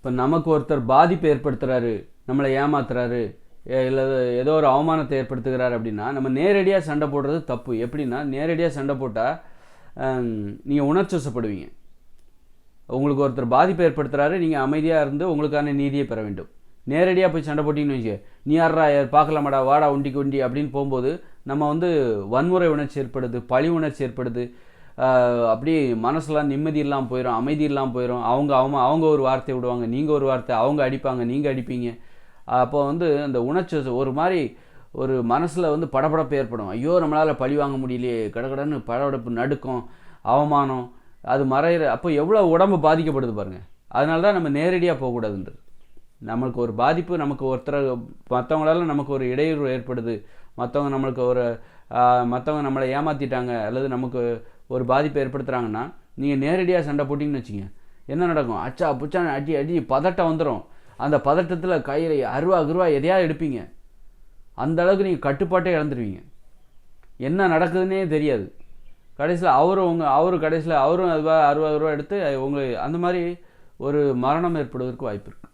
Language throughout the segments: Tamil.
இப்போ நமக்கு ஒருத்தர் பாதிப்பு ஏற்படுத்துகிறாரு, நம்மளை ஏமாத்துறாரு, இல்லை ஏதோ ஒரு அவமானத்தை ஏற்படுத்துகிறார் அப்படின்னா நம்ம நேரடியாக சண்டை போடுறது தப்பு. எப்படின்னா நேரடியாக சண்டை போட்டால் நீங்கள் உணர்ச்சிவசப்படுவீங்க. உங்களுக்கு ஒருத்தர் பாதிப்பு ஏற்படுத்துகிறாரு, நீங்கள் அமைதியாக இருந்து உங்களுக்கான நீதியை பெற வேண்டும். நேரடியாக போய் சண்டை போட்டிங்கன்னு வச்சுக்க, நீ யாரா பார்க்கலாமாடா வாடா உண்டிக்கு உண்டி அப்படின்னு போகும்போது நம்ம வந்து வன்முறை உணர்ச்சி ஏற்படுது, பழி உணர்ச்சி ஏற்படுது. அப்படி மனசுலாம் நிம்மதி இல்லாமல் போயிடும், அமைதி இல்லாமல் போயிடும். அவங்க ஒரு வார்த்தை விடுவாங்க, நீங்கள் ஒரு வார்த்தை, அவங்க அடிப்பாங்க, நீங்கள் அடிப்பீங்க. அப்போ வந்து அந்த உணர்ச்சி ஒரு மாதிரி ஒரு மனசில் வந்து படபடப்பு ஏற்படும். ஐயோ நம்மளால் பழி வாங்க முடியலையே, கடகடன்னு படபடப்பு, நடுக்கம், அவமானம் அது மறையிற. அப்போ எவ்வளோ உடம்பு பாதிக்கப்படுது பாருங்கள். அதனால தான் நம்ம நேரடியாக போகக்கூடாதுன்றது. நமக்கு ஒரு பாதிப்பு, நமக்கு ஒருத்தர் மற்றவங்களால நமக்கு ஒரு இடையூறு ஏற்படுது, மற்றவங்க நம்மளை ஏமாற்றிட்டாங்க அல்லது நமக்கு ஒரு பாதிப்பை ஏற்படுத்துகிறாங்கன்னா நீங்கள் நேரடியாக சண்டை போட்டிங்கன்னு வச்சுங்க, என்ன நடக்கும்? அச்சா புச்சான்னு அடி பதட்டம் வந்துடும். அந்த பதட்டத்தில் கையில் அருவா எதையாவது எடுப்பீங்க. அந்த அளவுக்கு நீங்கள் கட்டுப்பாட்டே இழந்துருவீங்க. என்ன நடக்குதுன்னே தெரியாது. கடைசியில் அவரும் அதுவாக 60 ரூபா எடுத்து உங்களுக்கு அந்த மாதிரி ஒரு மரணம் ஏற்படுவதற்கு வாய்ப்பு இருக்குது.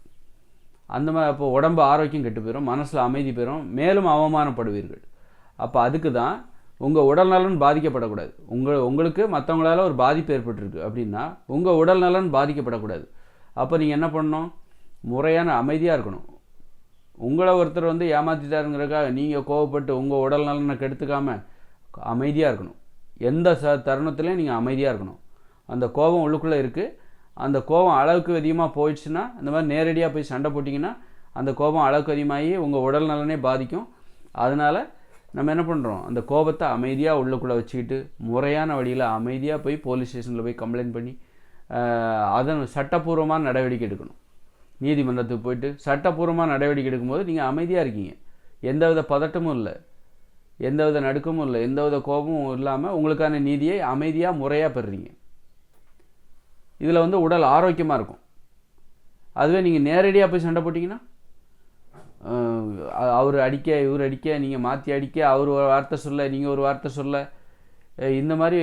அந்த மாதிரி அப்போ உடம்பு ஆரோக்கியம் கெட்டு போயிடும், மனசில் அமைதி பெறும், மேலும் அவமானப்படுவீர்கள். அப்போ அதுக்கு தான் உங்கள் உடல் நலன் பாதிக்கப்படக்கூடாது. உங்களுக்கு மற்றவங்களால ஒரு பாதிப்பு ஏற்பட்டுருக்கு அப்படின்னா உங்கள் உடல் நலன் பாதிக்கப்படக்கூடாது. அப்போ நீங்கள் என்ன பண்ணணும்? முறையான அமைதியாக இருக்கணும். உங்களை ஒருத்தர் வந்து ஏமாற்றிட்டாருங்கிறக்காக நீங்கள் கோவப்பட்டு உங்கள் உடல் நலனை கெடுத்துக்காமல் அமைதியாக இருக்கணும். எந்த தருணத்துலையும் நீங்கள் அமைதியாக இருக்கணும். அந்த கோபம் உள்ளுக்குள்ளே இருக்குது. அந்த கோபம் அளவுக்கு அதிகமாக போயிடுச்சுன்னா, இந்த மாதிரி நேரடியாக போய் சண்டை போட்டிங்கன்னா அந்த கோபம் அளவுக்கு அதிகமாகி உங்கள் உடல் நலனே பாதிக்கும். அதனால் நம்ம என்ன பண்ணுறோம்? அந்த கோபத்தை அமைதியாக உள்ளுக்குள்ளே வச்சுக்கிட்டு முறையான வழியில் அமைதியாக போய் போலீஸ் ஸ்டேஷனில் போய் கம்ப்ளைண்ட் பண்ணி அதன் சட்டப்பூர்வமான நடவடிக்கை எடுக்கணும். நீதிமன்றத்துக்கு போயிட்டு சட்டப்பூர்வமான நடவடிக்கை எடுக்கும்போது நீங்கள் அமைதியாக இருக்கீங்க. எந்தவித பதட்டமும் இல்லை, எந்தவித நடுக்கமும் இல்லை, எந்தவித கோபமும் இல்லாமல் உங்களுக்கான நீதியை அமைதியாக முறையாக பெறுறீங்க. இதில் வந்து உடல் ஆரோக்கியமாக இருக்கும். அதுவே நீங்கள் நேரடியாக போய் சண்டை போட்டிங்கன்னா அவர் அடிக்க இவர் அடிக்க, நீங்கள் மாற்றி அடிக்க, அவர் ஒரு வார்த்தை சொல்ல நீங்கள் ஒரு வார்த்தை சொல்ல, இந்த மாதிரி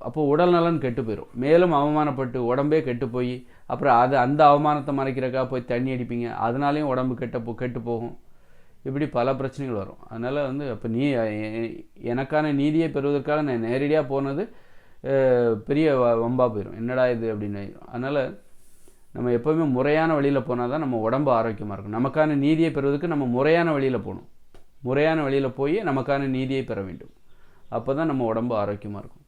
அப்போது உடல் நலன் கெட்டு போயிடும். மேலும் அவமானப்பட்டு உடம்பே கெட்டு போய் அப்புறம் அந்த அவமானத்தை மறைக்கிறக்கா போய் தண்ணி அடிப்பீங்க. அதனாலேயும் உடம்பு கெட்டு போகும். இப்படி பல பிரச்சனைகள் வரும். அதனால் வந்து அப்போ எனக்கான நீதியை பெறுவதற்காக நான் நேரடியாக போனது பெரிய வம்பா போயிடும். என்னடா இது அப்படின்னு. அதனால் நம்ம எப்போவுமே முறையான வழியில் போனால் தான் நம்ம உடம்பு ஆரோக்கியமாக இருக்கும். நமக்கான நீதியை பெறுவதற்கு நம்ம முறையான வழியில் போகணும். முறையான வழியில் போய் நமக்கான நீதியை பெற வேண்டும். அப்போ தான் நம்ம உடம்பு ஆரோக்கியமாக இருக்கும்.